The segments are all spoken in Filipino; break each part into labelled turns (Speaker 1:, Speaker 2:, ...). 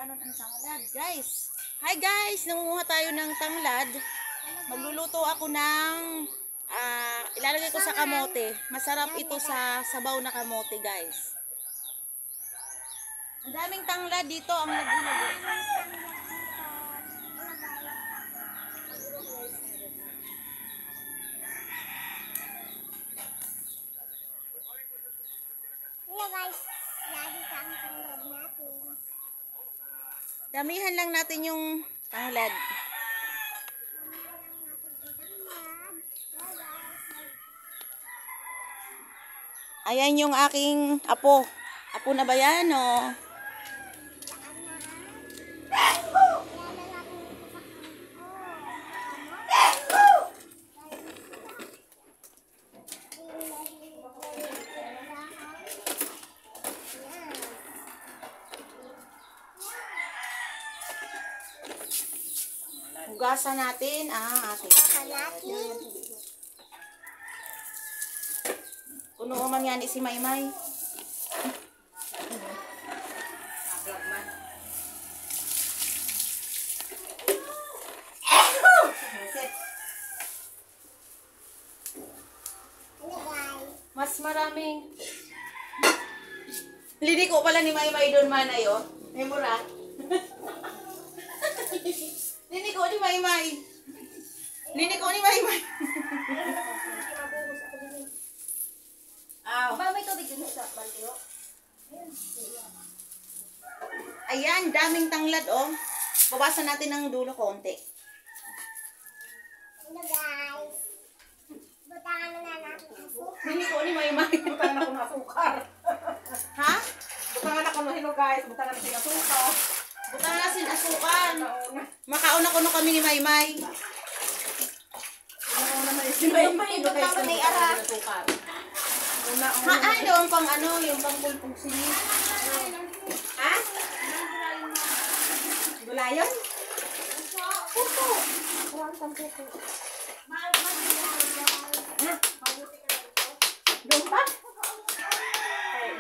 Speaker 1: Ganon ang tanglad, guys. Hi guys, nangunguha tayo ng tanglad. Magluluto ako ng ilalagay ko sa kamote. Masarap ito sa sabaw na kamote, guys. Ang daming tanglad dito ang naghilagay.
Speaker 2: Hello guys, lagi ka ang tanglad natin.
Speaker 1: Damihan lang natin yung tanglad. Ayan yung aking apo. Apo na ba yan, o? Hugasan natin ating
Speaker 2: natin.
Speaker 1: puno man yan si Maymay. Mas maraming liliko pala ni Maymay doon man ayo. Memora. Liliko ni Maymay. Liliko ni Maymay.
Speaker 2: Ba may tubig dun sa balyo?
Speaker 1: Ayan, daming tanglad, oh. Babasan natin ng dulo konti.
Speaker 2: Hello guys. Butangan na natin ang suka.
Speaker 1: Liliko ni Maymay.
Speaker 3: Butangan ako ng asukar.
Speaker 1: Ha?
Speaker 3: Butangan ako ng hilo guys. Butangan ako ng asukar.
Speaker 1: Bukan nasin asukan. Makauna-kuno kami ni Maymay.
Speaker 3: Si Maymay.
Speaker 2: Butangan may ara.
Speaker 1: Ha, ano ang pang ano, yung pang pulpog sini.
Speaker 3: Ha? Gulayon?
Speaker 2: Puto. Kurang pang puto.
Speaker 3: Doon pa?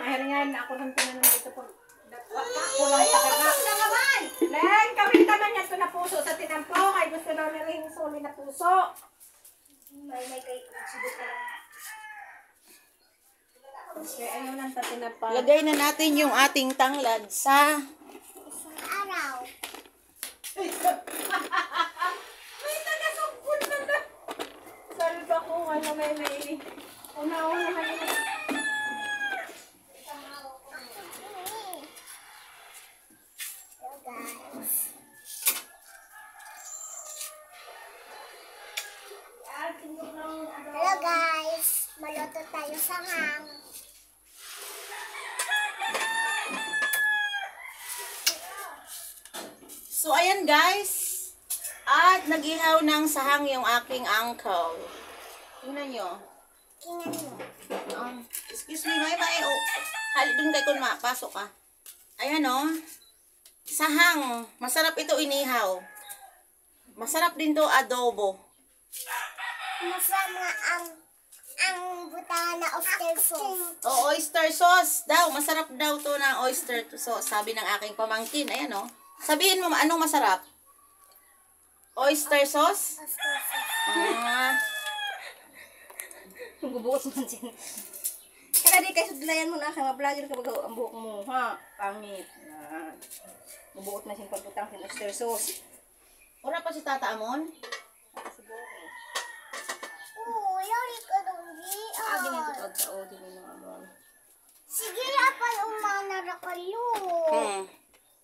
Speaker 3: Mahiringan ako ng tinanong dito po. Kulang talaga. Len, kami naman yan ito na puso sa tinampo. Kaya gusto daw nila yung suli na puso.
Speaker 2: May kay subok ka lang.
Speaker 3: Kaya ayaw lang ta tinapa.
Speaker 1: Lagay na natin yung ating tanglad sa
Speaker 2: Isang araw.
Speaker 3: May taga-sugpon na na. Sorry ba kung ano may una-una naman yun.
Speaker 2: Hello guys. Hello guys. Maluto tayo sa hang.
Speaker 1: So, ayan guys. At nagihaw ng sahang yung aking uncle. Tingnan nyo.
Speaker 2: Tingnan mo.
Speaker 1: Excuse me, Maymay. Oh, hali dun kay kun pasok ka. Ayan o. Sahang. Masarap ito inihaw. Masarap din to adobo.
Speaker 2: Masama ang butangan na oyster sauce.
Speaker 1: O, oyster sauce daw. Masarap daw to na oyster sauce. Sabi ng aking pamangkin. Ayan o. Sabihin mo, anong masarap? Oyster sauce?
Speaker 2: Oyster sauce.
Speaker 3: Gubuot man siya. Kaya di kayo sudlayan mo na kaya ma-vlogger ka baga ang buhok mo, ha? Pangit. Gubuot na siyang pagputang sa oyster sauce.
Speaker 1: Wala pa si Tata Amon?
Speaker 2: Oo, yari ka doon.
Speaker 3: Agi na ito pagkao, di mo na abang.
Speaker 2: Sige, apay umana kayo.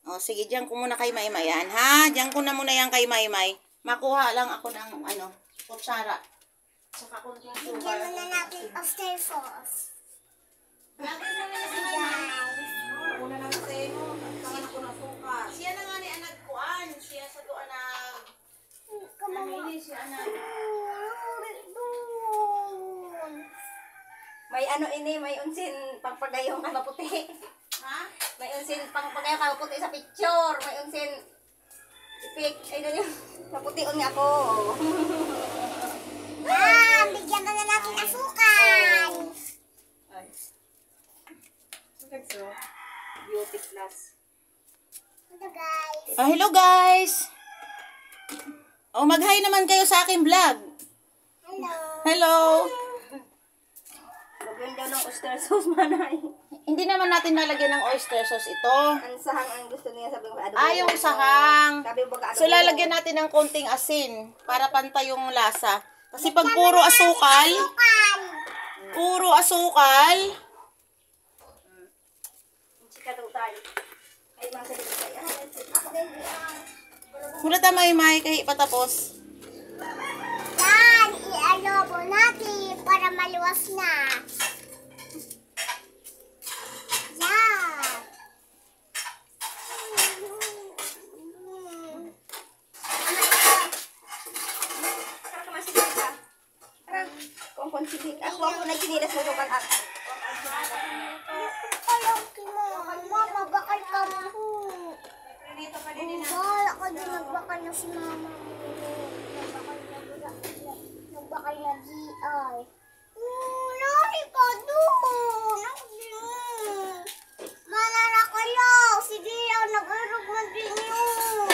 Speaker 1: O, sige, diyan ko muna kay Maymay yan, ha? Diyan ko na muna yan kay Maymay. Makuha lang ako ng, kutsara. Saka kunting
Speaker 2: Bigyan
Speaker 1: sugar.
Speaker 2: na natin oyster sauce.
Speaker 1: Lagay mo na si
Speaker 2: Guys.
Speaker 3: Una na sa iyo, pagkakan ako ng suka.
Speaker 1: Siya na nga ni anak kuan. Siya sa doon na...
Speaker 2: Kamawa.
Speaker 1: siya anak.
Speaker 3: May ano ini, may unsin pagpagayong ka maputi.
Speaker 1: Ha?
Speaker 3: May unsin pagpagayong ka maputi sa picture. May unsin ipik. Ay na yun. Maputi-on nga ako.
Speaker 2: Bigyan na natin asukal.
Speaker 3: Ay. So, beauty plus.
Speaker 2: Ito guys.
Speaker 1: Hello guys! Mag-hi naman kayo sa aking vlog.
Speaker 2: Hello.
Speaker 1: Hello!
Speaker 3: Lagyan daw ng oyster sauce, manay.
Speaker 1: Hindi naman natin nalagyan ng oyster sauce ito.
Speaker 3: Ang sahang ang gusto niya, sabi ko, adobo.
Speaker 1: Yung sahang.
Speaker 3: Sabi ko, baga adobo.
Speaker 1: So, lalagyan natin ng konting asin para pantay yung lasa. Kasi pag puro asukal,
Speaker 3: Chika daw tayo. Ay, mga sabi ko tayo. Ako din,
Speaker 1: mula tamay kahit patapos.
Speaker 2: Yan, i-adobo natin para maluwas na. Yan.
Speaker 3: Tara ka masinig ka. Tara, kung konsinig. Ako na sinilas mo doon ka.
Speaker 2: Ayaw mo. Mama, bakal ka mo.
Speaker 3: Dito pa din na.
Speaker 2: Bahala ka din, nagbakal na si mama. Nagbakal na GI. Lari ka doon. Manara ka lang. Sige, nag-irog na din yun.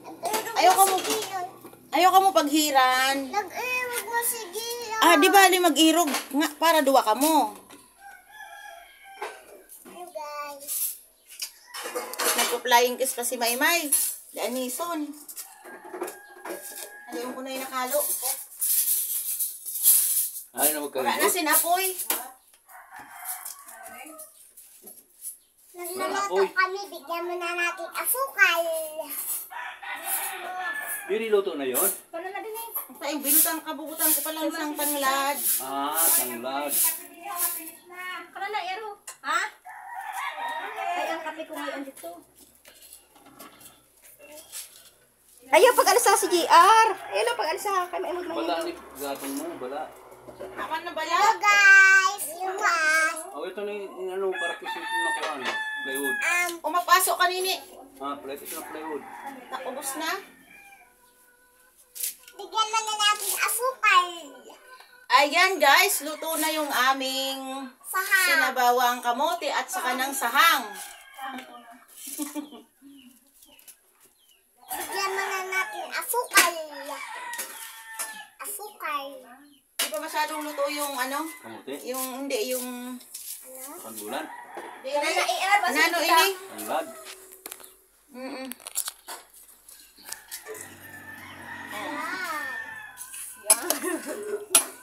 Speaker 2: Nag-irog
Speaker 1: Ayoko
Speaker 2: na
Speaker 1: mo.
Speaker 2: si Gian.
Speaker 1: Ayaw ka mo paghiran.
Speaker 2: Nag-irog na si Gian.
Speaker 1: Di bali mag-irog nga para duwa ka mo.
Speaker 2: Ano guys?
Speaker 1: Nagpo-flying kiss pa si Maymay. Di anison. Ayaw ko na yung nakalo.
Speaker 4: Ay, na
Speaker 1: Wala na
Speaker 4: magkaroon.
Speaker 1: sinapoy.
Speaker 2: Nagluluto kami, bigyan mo na natin asukal.
Speaker 4: Niluto na yon.
Speaker 3: Paano na din eh?
Speaker 1: Ay, binutang kabubutan ko pa lang isang tanglad.
Speaker 4: Tanglad.
Speaker 3: Kala na, Ero. Ha? Ay, ang kape ko ngayon dito. Ayaw, pag-alisa si JR. Ayaw lang pag-alisa. Kaya maimod mo
Speaker 4: Bala
Speaker 3: yun.
Speaker 4: ni gatong mo, bala.
Speaker 1: Akan na ba
Speaker 2: Hello
Speaker 1: yan?
Speaker 2: guys! Lumas!
Speaker 4: Oh, ito na yung ano, para kisito na kuhan. Plywood.
Speaker 1: Umapasok kanini.
Speaker 4: Plate ito na plywood.
Speaker 1: Naubos na.
Speaker 2: Bigyan mo na natin asukal.
Speaker 1: Ayan guys, luto na yung aming
Speaker 2: Sahang.
Speaker 1: sinabawang kamote at saka ng sahang.
Speaker 2: Bigyan mo na natin asukal. Asukal.
Speaker 1: Di pa masyadong luto yung ano?
Speaker 4: Kamuti.
Speaker 1: Hindi, yung...
Speaker 4: Pandulan.
Speaker 1: Nano ini?
Speaker 4: Tanglad.
Speaker 1: Mm-mm.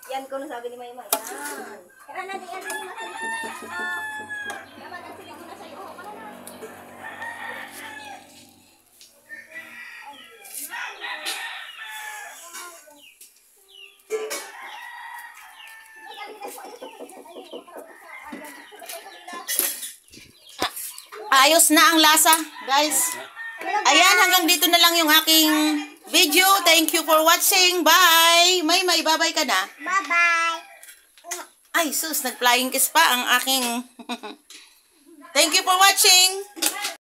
Speaker 3: Yan ko na sabi ni Maymay. Yan. Kaya na, di yan din masalit na yan. Naman ang silig ko na sa'yo. Kala na.
Speaker 1: Ayos na ang lasa, guys. Ayan, hanggang dito na lang yung aking video. Thank you for watching. Bye! May babay ka na.
Speaker 2: Bye-bye.
Speaker 1: Ay, sus, nag-flying kiss pa ang aking... Thank you for watching.